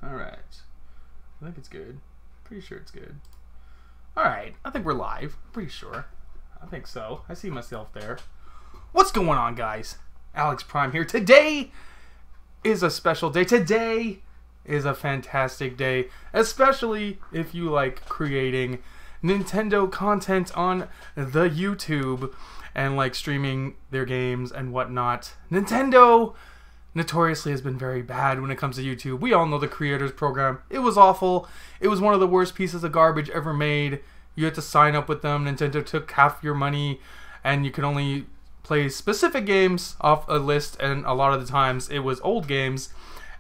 Alright. I think it's good. Pretty sure it's good. Alright, I think we're live. Pretty sure. I think so. I see myself there. What's going on, guys? Alex Prime here. Today is a special day. Today is a fantastic day, especially if you like creating Nintendo content on the YouTube and like streaming their games and whatnot. Nintendo notoriously has been very bad when it comes to YouTube. We all know the creators program. It was awful. It was one of the worst pieces of garbage ever made. You had to sign up with them. Nintendo took half your money and you could only play specific games off a list, and a lot of the times it was old games,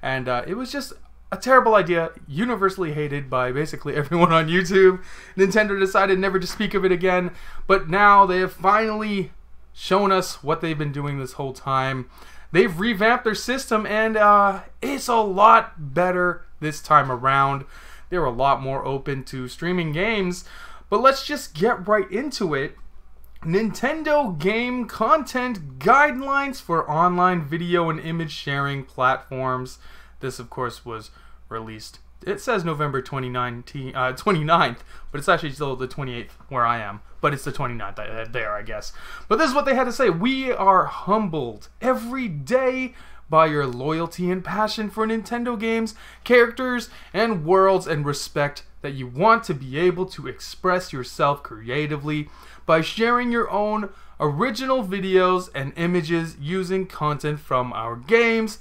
and it was just a terrible idea, universally hated by basically everyone on YouTube. Nintendo decided never to speak of it again, but now they have finally shown us what they've been doing this whole time. They've revamped their system, and it's a lot better this time around. They're a lot more open to streaming games, but let's just get right into it. Nintendo Game Content Guidelines for Online Video and Image Sharing Platforms. This, of course, was released. It says November 29th, but it's actually still the 28th where I am. But it's the 29th there, I guess. But this is what they had to say. We are humbled every day by your loyalty and passion for Nintendo games, characters, and worlds, and respect that you want to be able to express yourself creatively by sharing your own original videos and images using content from our games.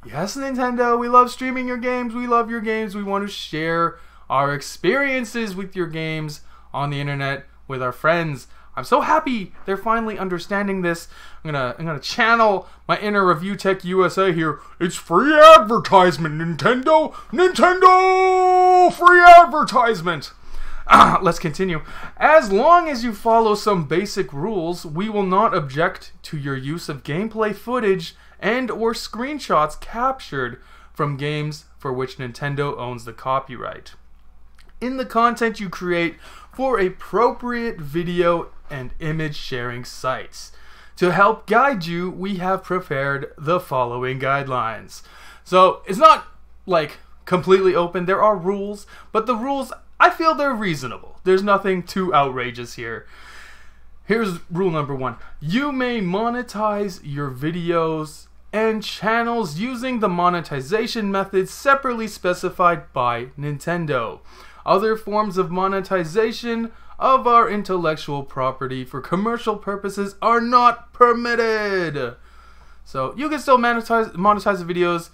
Yes, Nintendo, we love streaming your games. We love your games. We want to share our experiences with your games on the internet with our friends. I'm so happy they're finally understanding this. I'm gonna channel my inner Review Tech USA here. It's free advertisement, Nintendo! Nintendo! Free advertisement! Let's continue. As long as you follow some basic rules, we will not object to your use of gameplay footage and or screenshots captured from games for which Nintendo owns the copyright in the content you create for appropriate video and image sharing sites. To help guide you, we have prepared the following guidelines. So it's not like completely open. There are rules, but the rules, I feel they're reasonable. There's nothing too outrageous here. Here's rule number 1. You may monetize your videos and channels using the monetization methods separately specified by Nintendo. Other forms of monetization of our intellectual property for commercial purposes are not permitted. So you can still monetize the videos,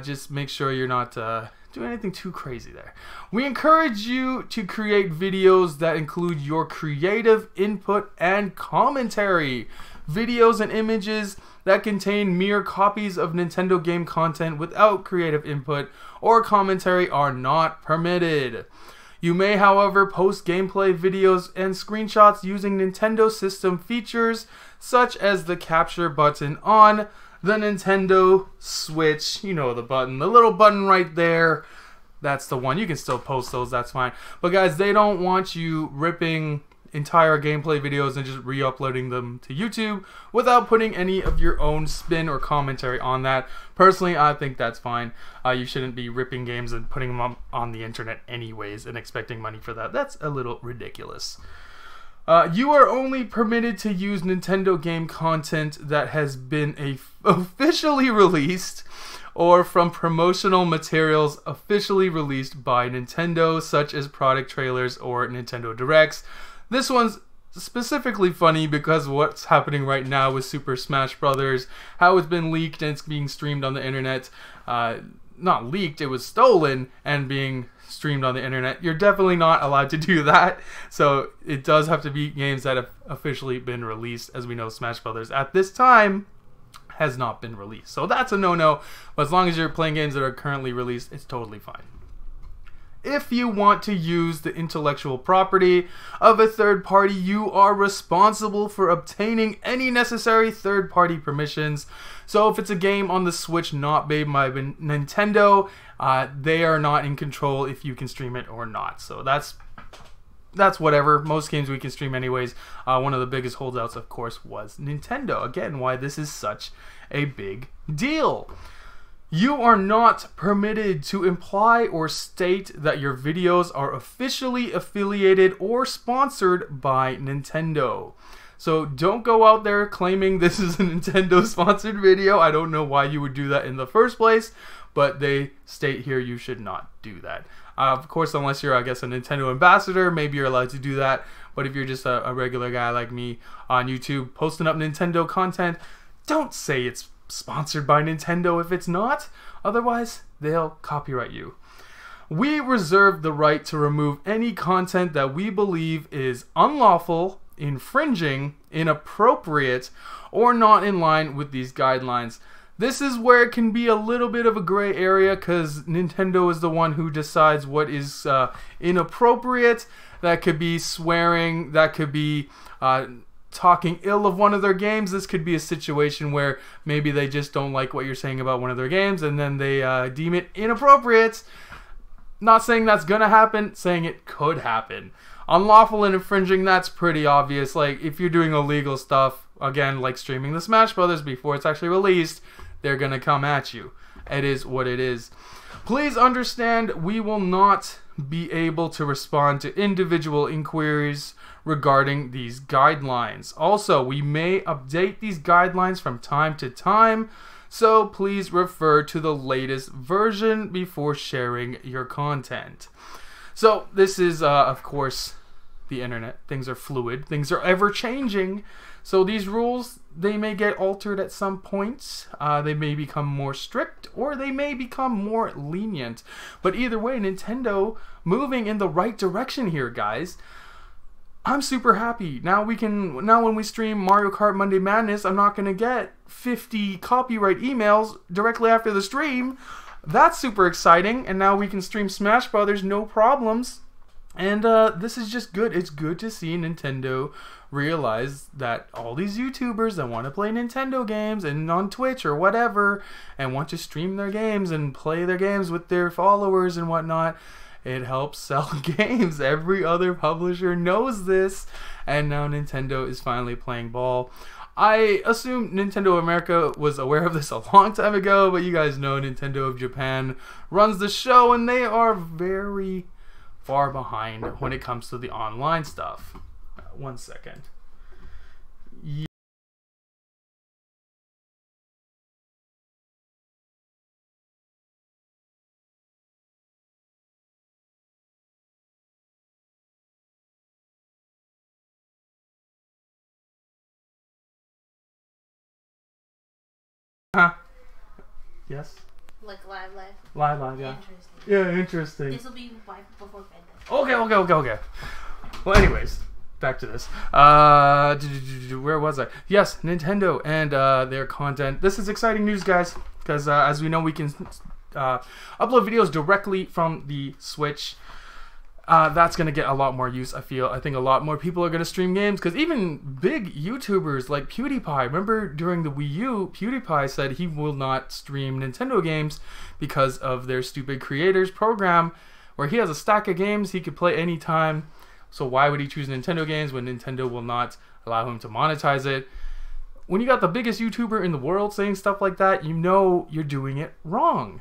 just make sure you're not doing anything too crazy there. We encourage you to create videos that include your creative input and commentary. Videos and images that contain mere copies of Nintendo game content without creative input or commentary are not permitted. You may, however, post gameplay videos and screenshots using Nintendo system features such as the capture button on the Nintendo Switch. You know the button, the little button right there. That's the one. You can still post those, that's fine. But guys, they don't want you ripping entire gameplay videos and just re-uploading them to YouTube without putting any of your own spin or commentary on that. Personally, I think that's fine. You shouldn't be ripping games and putting them up on the internet anyways and expecting money for that. That's a little ridiculous. You are only permitted to use Nintendo game content that has been officially released or from promotional materials officially released by Nintendo, such as product trailers or Nintendo Directs. This one's specifically funny because what's happening right now with Super Smash Bros., how it's been leaked and it's being streamed on the internet. Not leaked, it was stolen and being streamed on the internet. You're definitely not allowed to do that. So it does have to be games that have officially been released. As we know, Smash Bros. At this time has not been released. So that's a no-no. But as long as you're playing games that are currently released, it's totally fine. If you want to use the intellectual property of a third party, you are responsible for obtaining any necessary third-party permissions. So if it's a game on the Switch not made by Nintendo, they are not in control if you can stream it or not. So that's that's whatever. Most games we can stream anyways. One of the biggest holdouts, of course, was Nintendo. Again, why this is such a big deal. You are not permitted to imply or state that your videos are officially affiliated or sponsored by Nintendo. So don't go out there claiming this is a Nintendo sponsored video. I don't know why you would do that in the first place, but they state here you should not do that. Of course, unless you're, I guess, a Nintendo ambassador, maybe you're allowed to do that. But if you're just a regular guy like me on YouTube posting up Nintendo content, don't say it's sponsored by Nintendo if it's not. Otherwise, they'll copyright you. We reserve the right to remove any content that we believe is unlawful, infringing, inappropriate, or not in line with these guidelines. This is where it can be a little bit of a gray area because Nintendo is the one who decides what is inappropriate. That could be swearing, that could be talking ill of one of their games. This could be a situation where maybe they just don't like what you're saying about one of their games and then they deem it inappropriate. Not saying that's gonna happen, saying it could happen. Unlawful and infringing, that's pretty obvious. Like, if you're doing illegal stuff, again, like streaming the Smash Brothers before it's actually released, they're gonna come at you. It is what it is. Please understand, we will not be able to respond to individual inquiries regarding these guidelines. Also, we may update these guidelines from time to time, so please refer to the latest version before sharing your content. So this is, of course, the internet. Things are fluid. Things are ever changing. So these rules, they may get altered at some points. They may become more strict or they may become more lenient. But either way, Nintendo moving in the right direction here, guys. I'm super happy. Now when we stream Mario Kart Monday Madness, I'm not going to get 50 copyright emails directly after the stream. That's super exciting. And now we can stream Smash Brothers, no problems. And this is just good. It's good to see Nintendo realize that all these YouTubers that want to play Nintendo games and on Twitch or whatever and want to stream their games and play their games with their followers and whatnot, it helps sell games. Every other publisher knows this, and now Nintendo is finally playing ball. I assume Nintendo America was aware of this a long time ago, but you guys know Nintendo of Japan runs the show, and they are very far behind when it comes to the online stuff. 1 second. Yes? Like live. Live, yeah. Interesting. Yeah, interesting. This will be before bed Okay. then. Well, anyways, back to this. Where was I? Yes, Nintendo and their content. This is exciting news, guys, because as we know, we can upload videos directly from the Switch. That's going to get a lot more use, I feel. I think a lot more people are going to stream games, because even big YouTubers like PewDiePie, remember during the Wii U, PewDiePie said he will not stream Nintendo games because of their stupid creators program, where he has a stack of games he could play anytime. So why would he choose Nintendo games when Nintendo will not allow him to monetize it? When you got the biggest YouTuber in the world saying stuff like that, you know you're doing it wrong.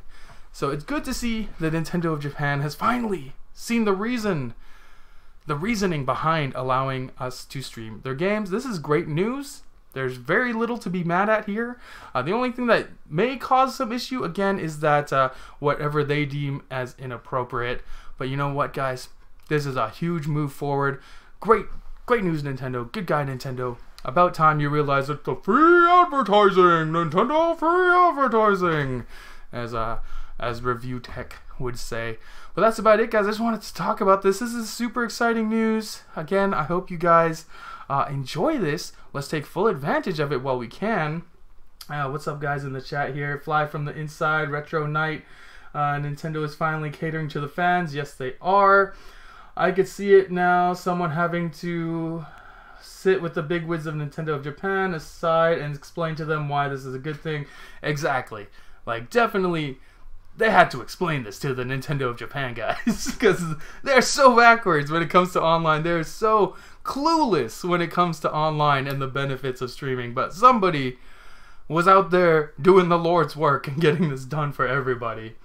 So it's good to see that Nintendo of Japan has finally seen the reasoning behind allowing us to stream their games. This is great news. There's very little to be mad at here. The only thing that may cause some issue, again, is that whatever they deem as inappropriate. But you know what, guys? This is a huge move forward. Great news, Nintendo. Good guy, Nintendo. About time you realize it's the free advertising. Nintendo free advertising. As Review Tech would say. But that's about it, guys. I just wanted to talk about this. This is super exciting news. Again, I hope you guys enjoy this. Let's take full advantage of it while we can. What's up, guys, in the chat here? Fly from the inside, Retro Night. Nintendo is finally catering to the fans. Yes, they are. I could see it now. Someone having to sit with the bigwigs of Nintendo of Japan aside and explain to them why this is a good thing. Exactly. Like, definitely they had to explain this to the Nintendo of Japan guys because they're so backwards when it comes to online. They're so clueless when it comes to online and the benefits of streaming. But somebody was out there doing the Lord's work and getting this done for everybody.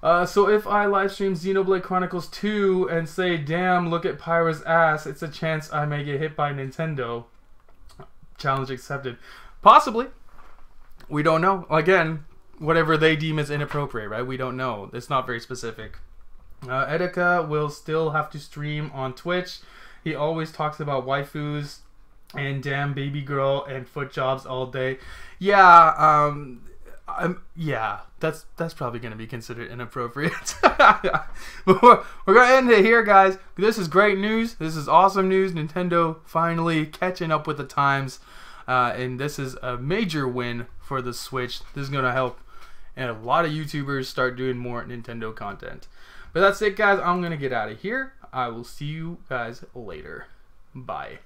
So if I live stream Xenoblade Chronicles 2 and say, damn, look at Pyra's ass, it's a chance I may get hit by Nintendo. Challenge accepted. Possibly. We don't know. Again, whatever they deem as inappropriate, right? We don't know. It's not very specific. Edeka will still have to stream on Twitch. He always talks about waifus and damn baby girl and foot jobs all day. Yeah, yeah, that's probably going to be considered inappropriate. But we're going to end it here, guys. This is great news. This is awesome news. Nintendo finally catching up with the times. And this is a major win for the Switch. This is going to help and a lot of YouTubers start doing more Nintendo content. But that's it, guys. I'm going to get out of here. I will see you guys later. Bye.